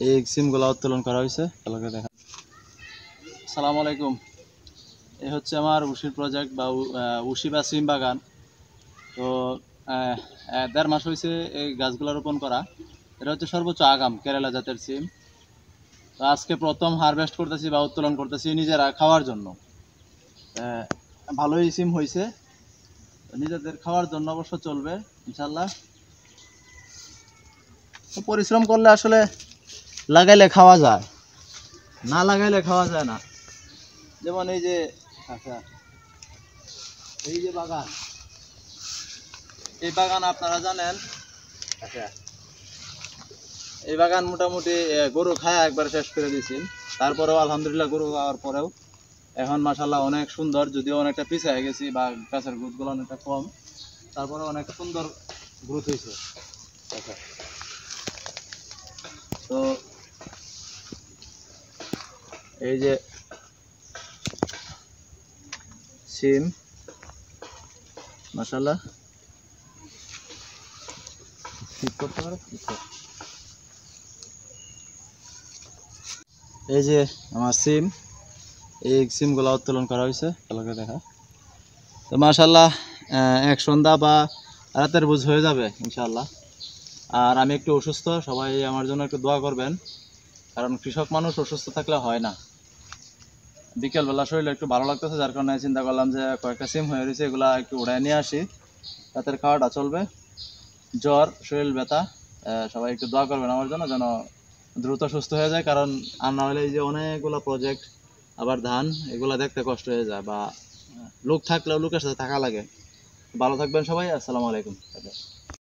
এই সিমগুলো উত্তোলন করা হয়েছে। দেখা। আসসালামু আলাইকুম। এই হচ্ছে আমার উশির প্রজেক্ট বা উশি বা সিম বাগান। তো 1.5 মাস হয়েছে এই গাছগুলো রোপণ করা। এটা হচ্ছে সর্বোচ্চ আগাম কেরালা জাতের সিম। তো আজকে প্রথম হারভেস্ট করতেছি বা উত্তোলন করতেছি নিজেরা খাওয়ার জন্য। ভালোই সিম হয়েছে, নিজেদের খাওয়ার জন্য অবশ্য চলবে ইনশাল্লাহ। পরিশ্রম করলে আসলে লাগাইলে খাওয়া যায়, না লাগাইলে খাওয়া যায় না। যেমন এই যে আচ্ছা এই যে বাগান, এই বাগান আপনারা জানেন। আচ্ছা এই বাগান মোটামুটি গরু খায় একবার শেষ করে দিয়েছি। তারপরেও আলহামদুলিল্লাহ গরু খাওয়ার পরেও এখন মাশাল্লাহ অনেক সুন্দর, যদিও অনেকটা পিছিয়ে গেছি বা গাছের গ্রোথগুলো অনেকটা কম, তারপরে অনেক সুন্দর গ্রোথ হয়েছে। আচ্ছা তো এই যে সিম মাশাল্লাহ ঠিক করতে পারে। এই যে আমার সিম, এই সিমগুলো উত্তোলন করা হয়েছে। দেখা। তো মাশাল্লাহ এক সন্ধ্যা বা রাতের বুঝ হয়ে যাবে ইনশাল্লাহ। আর আমি একটু অসুস্থ, সবাই আমার জন্য একটু দোয়া করবেন, কারণ কৃষক মানুষ অসুস্থ থাকলে হয় না। বিকেলবেলা শরীরে একটু ভালো লাগতেছে, যার কারণে চিন্তা করলাম যে কয়েকটা সিম হয়ে রয়েছে এগুলা একটু উড়াই নিয়ে আসি, রাতের খাওয়াটা চলবে। জ্বর, শরীর ব্যথা, সবাই একটু দোয়া করবেন আমার জন্য যেন দ্রুত সুস্থ হয়ে যায়, কারণ আর না হলে এই যে অনেকগুলো প্রজেক্ট আবার ধান এগুলা দেখতে কষ্ট হয়ে যায়, বা লোক থাকলেও লোকের সাথে থাকা লাগে। ভালো থাকবেন সবাই, আসসালামু আলাইকুম।